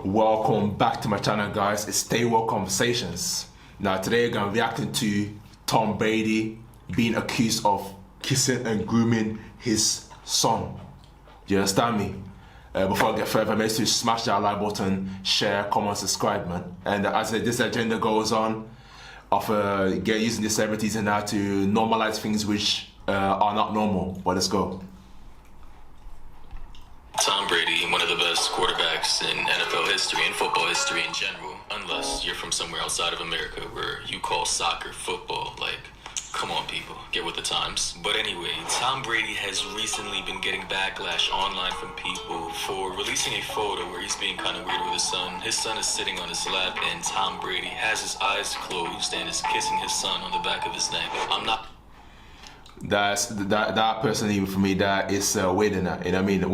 Welcome back to my channel, guys. It's Stay Well Conversations. Now today I'm gonna be reacting to Tom Brady being accused of kissing and grooming his son. Do you understand me? Before I get further, make sure you smash that like button, share, comment, subscribe, man. And as this agenda goes on, of using the celebrities and that to normalize things which are not normal. But let's go. Tom Brady, one of the best quarterbacks in NFL history and football history in general, unless you're from somewhere outside of America where you call soccer football. Like, come on, people, get with the times. But anyway, Tom Brady has recently been getting backlash online from people for releasing a photo where he's being kind of weird with his son. His son is sitting on his lap, and Tom Brady has his eyes closed and is kissing his son on the back of his neck. I'm not... That personally for me, that is weird enough. You know what I mean?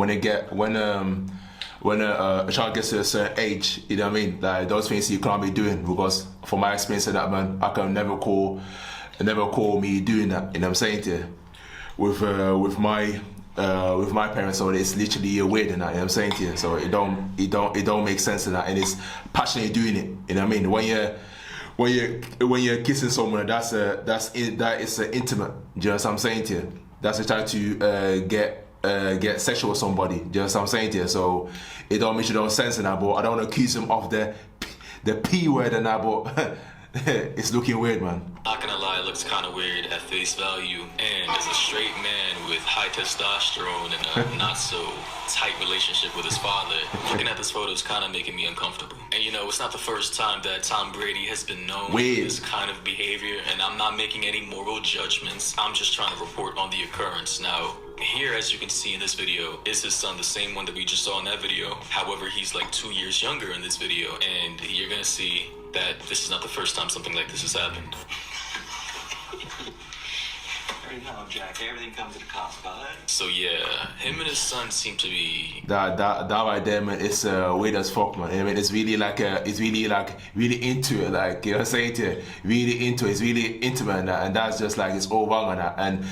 When a child gets to a certain age, you know what I mean? Like those things you can't be doing, because from my experience of that, man, I can never call me doing that. You know what I'm saying to you? With my parents, so it's literally weird and that. You know what I'm saying to you? So it don't make sense in that, and it's passionately doing it. You know what I mean? When you're kissing someone, that is intimate. Do you know what I'm saying to you? That's a try to get sexual with somebody. Do you know what I'm saying to you? So it don't make no sense in that, but I don't want to accuse him of the P word and that, but it's looking weird, man. Not gonna lie, it looks kind of weird at face value. And as a straight man with high testosterone and a not so tight relationship with his father, looking at this photo is kind of making me uncomfortable. And you know, it's not the first time that Tom Brady has been known for this kind of behavior, and I'm not making any moral judgments. I'm just trying to report on the occurrence. Now, here, as you can see in this video, is his son, the same one that we just saw in that video. However, he's like 2 years younger in this video, and you're gonna see that this is not the first time something like this has happened. No, Jack, everything comes at a cost, bud. So yeah, him and his son seem to be... That right there, man, it's weird as fuck, man. I mean, it's really really into it, like, you know what I'm saying to you? Really into it, it's really intimate, and that's just like, it's all wrong on that. And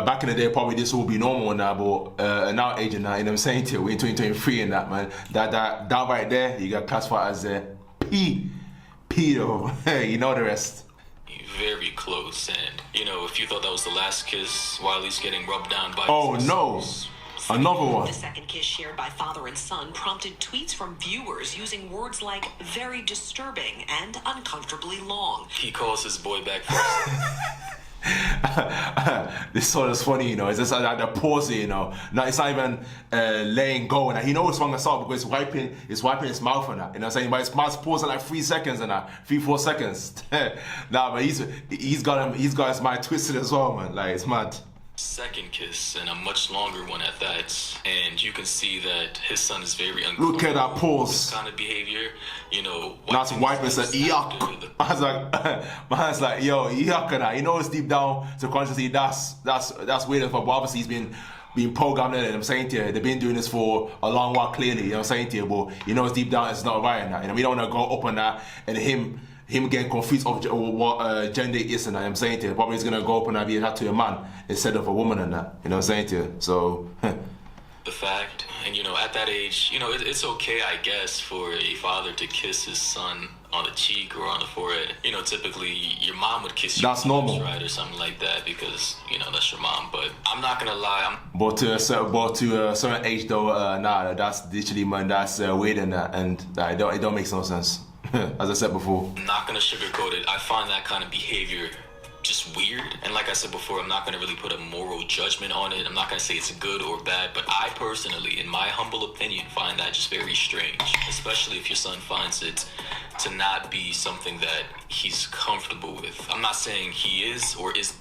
back in the day, probably this will be normal now, but now age and that, you know what I'm saying to you? We're in 2023 and that, man. That right there, you got classified as a pedo. You know the rest. Very close, and you know, if you thought that was the last kiss while he's getting rubbed down by no, another one. The second kiss shared by father and son prompted tweets from viewers using words like very disturbing and uncomfortably long. He calls his boy back first. This sort is funny, you know. It's just like the pause, you know. No, it's not even laying go, and he knows it's wrong as well because it's wiping his mouth and that. You know what I'm saying? But his mouth pausing like 3 seconds and that, 3-4 seconds. Nah, but he's got his mind twisted as well, man. Like, it's mad. Second kiss, and a much longer one at that, and you can see that his son is very uncomfortable. Look at that pause. This kind of behavior, you know. That's wiping said yuck. Man's like, yo, yuck and that. You know, it's deep down subconsciously that's weird, but obviously he's been programmed in it. I'm saying to you, they've been doing this for a long while, clearly. You know what I'm saying to you, but you know, it's deep down, it's not right and that. You know, we don't want to go up on that and him getting confused of what gender it is and that. I'm saying to you, probably he's gonna go up and be that to a man instead of a woman and that. You know what I'm saying to you? So the fact, and you know, at that age, you know, it's okay, I guess, for a father to kiss his son on the cheek or on the forehead. You know, typically your mom would kiss you. That's normal, right, or something like that, because you know that's your mom. But I'm not gonna lie, But to a certain age though, nah, that's literally, man, that's weird and that, and it don't make no sense. As I said before, I'm not gonna sugarcoat it. I find that kind of behavior just weird, and like I said before, I'm not gonna really put a moral judgment on it. I'm not gonna say it's good or bad, but I personally, in my humble opinion, find that just very strange, especially if your son finds it to not be something that he's comfortable with. I'm not saying he is or is.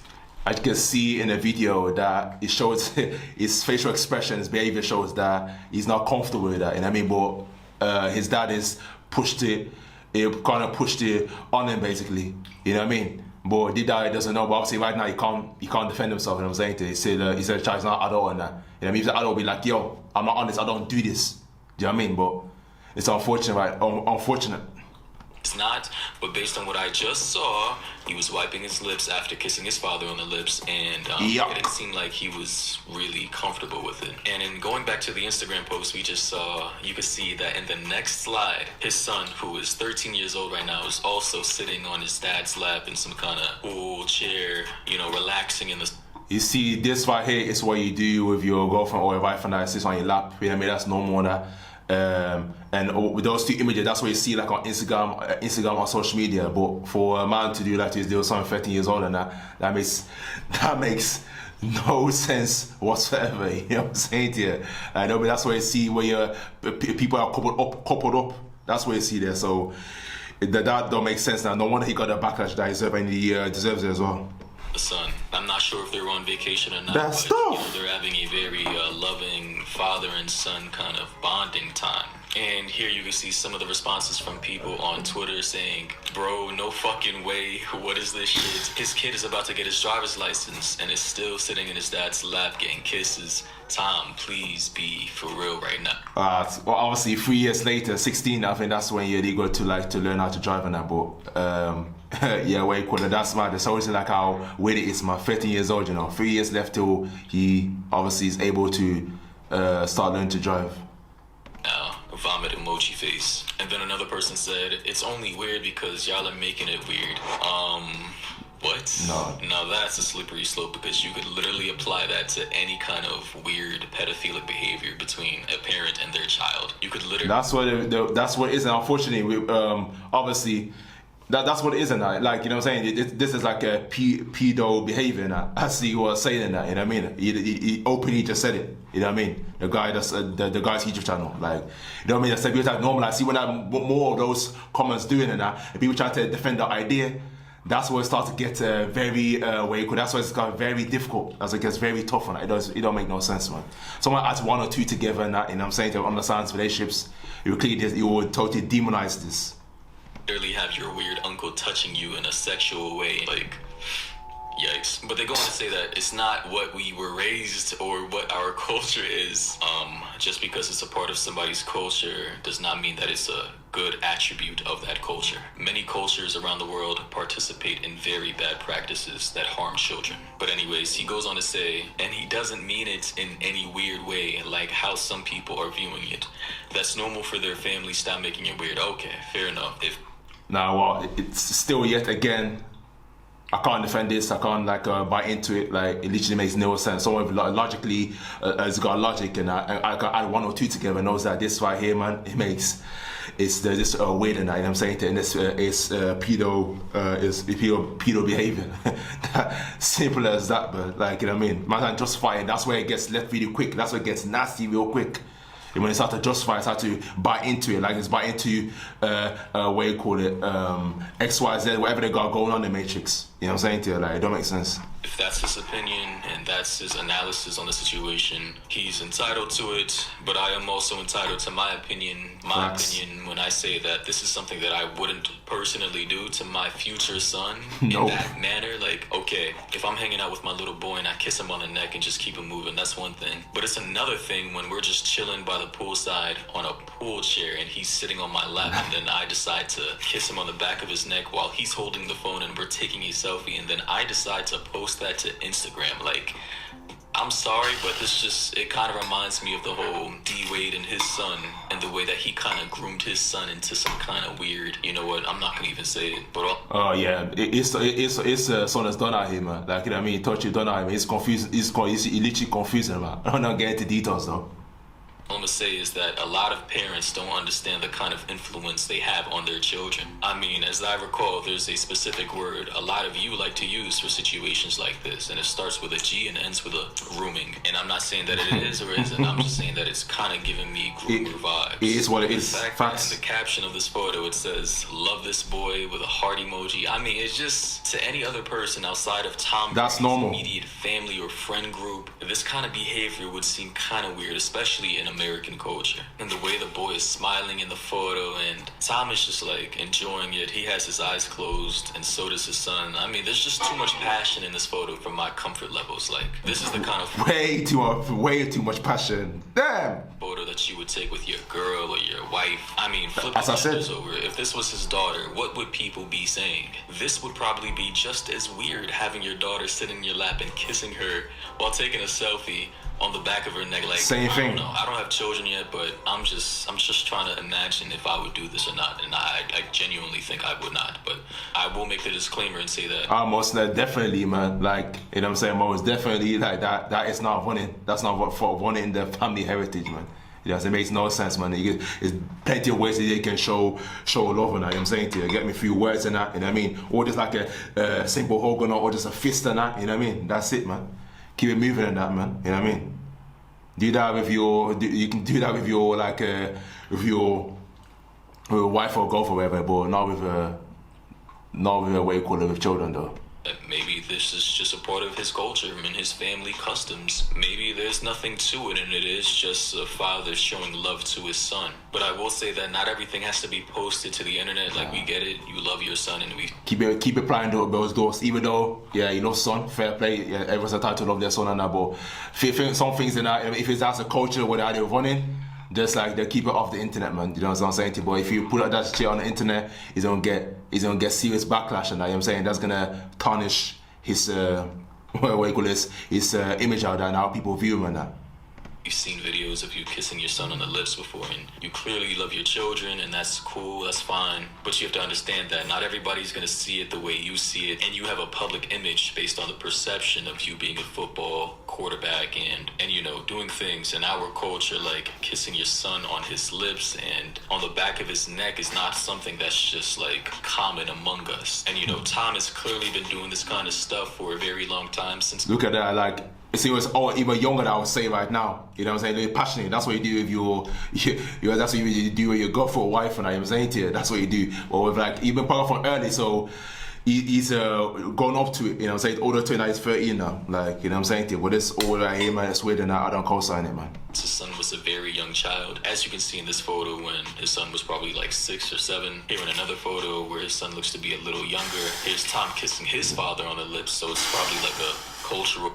I can see in the video that it shows his facial expression, his behavior shows that he's not comfortable with that. And I mean, but his dad is kind of pushed it on him, basically. You know what I mean? But the dad doesn't know. But obviously, right now he can't defend himself. You know what I'm saying? To he said the child's not adult and that. You know what I mean? If the adult be like, yo, I'm not honest. I don't do this. Do you know what I mean? But it's unfortunate, right? Unfortunate. It's not, but based on what I just saw, he was wiping his lips after kissing his father on the lips, and it didn't seem like he was really comfortable with it. And in going back to the Instagram post we just saw, you could see that in the next slide, his son, who is 13 years old right now, is also sitting on his dad's lap in some kind of pool chair, you know, relaxing in the... You see, this right here is what you do with your girlfriend or your wife and that sits on your lap. You know what I mean? That's normal. And with those two images, that's what you see like on Instagram or social media. But for a man to do like this, there was something 13 years old and that makes no sense whatsoever. You know what I'm saying to you? That's what you see where people are coupled up. That's what you see there. So that don't make sense now. No wonder he got the backlash that he deserves it as well. The son. I'm not sure if they were on vacation or not, That's but you know, tough. they're having a very loving father and son kind of bonding time. And here you can see some of the responses from people on Twitter saying, bro, no fucking way, what is this shit? His kid is about to get his driver's license and is still sitting in his dad's lap getting kisses. Tom, please be for real right now. Well, obviously 3 years later, 16, I think that's when they go to learn how to drive and that. But yeah, what you call it? That's mad. It's always like how weird it is. 13 years old, you know, 3 years left till he obviously is able to start learning to drive. Vomit emoji face. And then another person said, it's only weird because y'all are making it weird. What? No. Now that's a slippery slope because you could literally apply that to any kind of weird pedophilic behavior between a parent and their child. You could literally... That's what it is. And unfortunately, obviously, that's what it is. And like, you know what I'm saying? This is like a pedo behavior now. As he was saying that, you know what I mean? He openly just said it. You know what I mean? The guy that's the guy's YouTube channel, like, you know what I mean? That's like normal. I see when I more of those comments doing it now, and people trying to defend the idea. That's where it starts to get that's why it's got very difficult. As it gets very tough on it. It don't make no sense, man. Someone adds one or two together and that, you know what I'm saying, to understand relationships, you would totally demonize this. Literally have your weird uncle touching you in a sexual way, like, yikes. But they go on to say that it's not what we were raised or what our culture is. Just because it's a part of somebody's culture does not mean that it's a good attribute of that culture. Many cultures around the world participate in very bad practices that harm children. But anyways, he goes on to say, and he doesn't mean it in any weird way, like how some people are viewing it. That's normal for their family, stop making it weird. Okay, fair enough. Now, well, it's still yet again, I can't defend this. I can't buy into it. Like, it literally makes no sense. Someone logically has got logic, and I can add one or two together and knows that this right here, man, it's this weird, and you know what I'm saying, and this is pedo behavior. Simple as that, but like, you know what I mean. Man can justify it. That's where it gets left really quick. That's where it gets nasty real quick. And when it's hard to justify, it's hard to buy into it. Like, it's buy into what you call it, XYZ, whatever they got going on in the Matrix. You know what I'm saying to you? Like, it don't make sense. If that's his opinion and that's his analysis on the situation, he's entitled to it, but I am also entitled to my opinion. My opinion when I say that this is something that I wouldn't personally do to my future son in that manner. Like, okay, if I'm hanging out with my little boy and I kiss him on the neck and just keep him moving, that's one thing. But it's another thing when we're just chilling by the poolside on a pool chair and he's sitting on my lap and then I decide to kiss him on the back of his neck while he's holding the phone and we're taking a selfie, and then I decide to post that to Instagram. Like, I'm sorry, but it kind of reminds me of the whole D-Wade and his son and the way that he kind of groomed his son into some kind of weird, you know what, I'm not gonna even say it, but oh yeah, it's son that's done out here, man. Like, you know what I mean, touch it done out here. It's confusing. It's literally confusing, man. I'm not getting into details though. All I'm gonna say is that a lot of parents don't understand the kind of influence they have on their children. I mean, as I recall, there's a specific word a lot of you like to use for situations like this, and it starts with a G and ends with a grooming. And I'm not saying that it is or isn't, I'm just saying that it's kind of giving me groomer vibes. It is what it is. The fact that in the caption of this photo it says, "Love this boy" with a heart emoji. I mean, it's just, to any other person outside of Tom Brady's immediate family or friend group, this kind of behavior would seem kind of weird, especially in American culture. And the way the boy is smiling in the photo, and Tom is just like enjoying it. He has his eyes closed, and so does his son. I mean, there's just too much passion in this photo for my comfort levels. Like, this is the kind of way too much passion. Damn. Photo that you would take with your girl or your wife. I mean, flip As the I said, pictures over. If this was his daughter, what would people be saying? This would probably be just as weird, having your daughter sit in your lap and kissing her while taking a selfie on the back of her neck. Like, same I thing. don't know. I don't have children yet, but I'm just trying to imagine if I would do this or not, and I genuinely think I would not. But I will make the disclaimer and say that Most definitely, man. Like, you know what I'm saying? Most definitely, like that is not running. That's not what for running the family heritage, man. You know, it makes no sense, man. There's plenty of ways that they can show love and that. You know what I'm saying to you? Get me a few words and that. You know what I mean? Or just like a simple hug or just a fist and that. You know what I mean? That's it, man. Keep it moving and that, man. You know what I mean? Do that with you can do that with your like with your wife or girlfriend or whatever, but not with a way you call it with children though. maybe this is just a part of his culture and his family customs. Maybe there's nothing to it and it is just a father showing love to his son. But I will say that not everything has to be posted to the internet. Like, we get it, you love your son, and we keep it playing those doors. Even though, yeah, you know, son, fair play. Yeah, everyone's entitled to love their son and that. But some things in that, if it's that's a culture where they're running, just like they keep it off the internet, man. You know what I'm saying to you? But if you put that shit on the internet, he's gonna get serious backlash, and that, you know what I'm saying, that's gonna tarnish his what you call this, his image out there and how people view him and that. You've seen videos of you kissing your son on the lips before, and you clearly love your children, and that's cool, that's fine. But you have to understand that not everybody's gonna see it the way you see it, and you have a public image based on the perception of you being a football quarterback and you know, doing things in our culture like kissing your son on his lips and on the back of his neck is not something that's just like common among us. And you know, Tom has clearly been doing this kind of stuff for a very long time since. Look at that, like. If he was even younger, I would say right now, you know what I'm saying, they're passionate. That's what you do with your that's what you do with your girlfriend or wife, and I am saying to you, that's what you do. Or with like, even probably from early, so he's grown up to it, you know what I'm saying, older to it, now he's 13 now, like, you know what I'm saying to you. But this all right here, man, it's weird, and I don't co-sign it, man. His son was a very young child. As you can see in this photo, when his son was probably like 6 or 7. Here in another photo where his son looks to be a little younger. Here's Tom kissing his father on the lips, so it's probably like a cultural.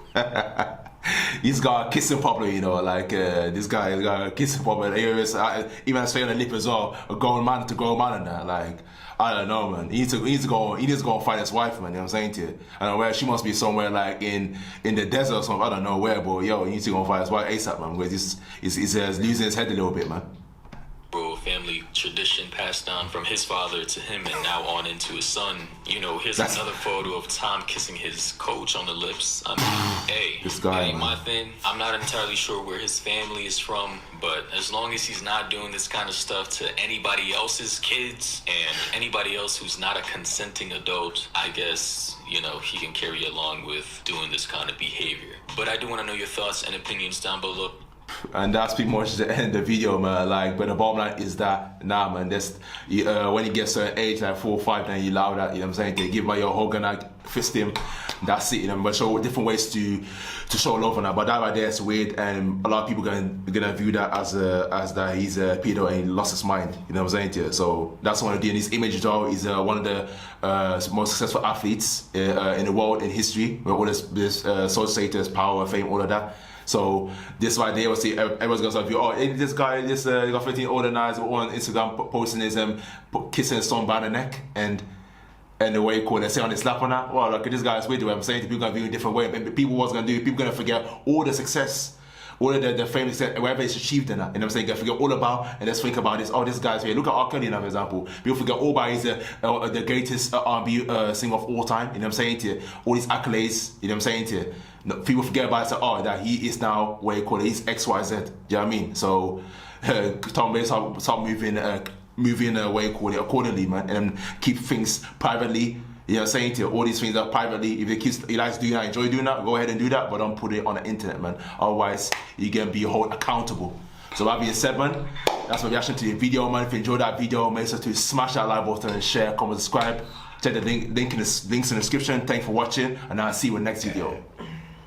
He's got a kissing problem, you know, like this guy has got a kissing problem. Even has straight on the lip as well, a grown man to grown man and that. Like, I don't know, man. He needs to go and find his wife, man. You know what I'm saying to you? I don't know where she must be, somewhere like in the desert or something. I don't know where, but yo, he needs to go and find his wife ASAP, man. Because he's losing his head a little bit, man. Family tradition passed down from his father to him and now on into his son. You know, here's another photo of Tom kissing his coach on the lips. I mean, hey, this guy, ain't my thing. I'm not entirely sure where his family is from, but as long as he's not doing this kind of stuff to anybody else's kids and anybody else who's not a consenting adult, I guess, you know, he can carry along with doing this kind of behavior. But I do want to know your thoughts and opinions down below. And that's pretty much the end of the video, man. Like, but the bottom line is that, nah, man, that's when you get a certain age, like 4 or 5, then you allow that, you know what I'm saying, to give my your hug and like fist him, that's it, you know. But show different ways to show love on that. But that right there is weird, and a lot of people gonna view that as that he's a pedo and he lost his mind, you know what I'm saying to you. So that's one of the his image though. He's one of the most successful athletes in the world in history, with all this social status, power, fame, all of that. So this right there, see, everyone's gonna start view. Oh, this guy, got 15 older guys on Instagram posting his kissing his son by the neck and the way you call it, say on his lap on that. Well, look at this guy's video. I'm saying people gonna view in a different way. But people what's gonna do? People gonna forget all the success, all of the fame, whatever it's achieved in that. You know what I'm saying? Gonna forget all about and let's think about this. Oh, this guy's here. Look at R. Kelly now, for example. People forget all about he's the greatest R&B singer of all time. You know what I'm saying to you? All these accolades. You know what I'm saying to you? People forget about it, say, oh, that he is now what you call it, he's XYZ. Do you know what I mean? So Tom Brady start moving what you call it accordingly, man, and keep things privately. You know what I'm saying to you? All these things are privately. If he likes doing that, enjoy doing that, go ahead and do that, but don't put it on the internet, man. Otherwise, you're gonna be held accountable. So that being said, man, that's my reaction to the video, man. If you enjoyed that video, make sure to smash that like button and share, comment, subscribe. Check the links in the description. Thanks for watching, and I'll see you in the next video.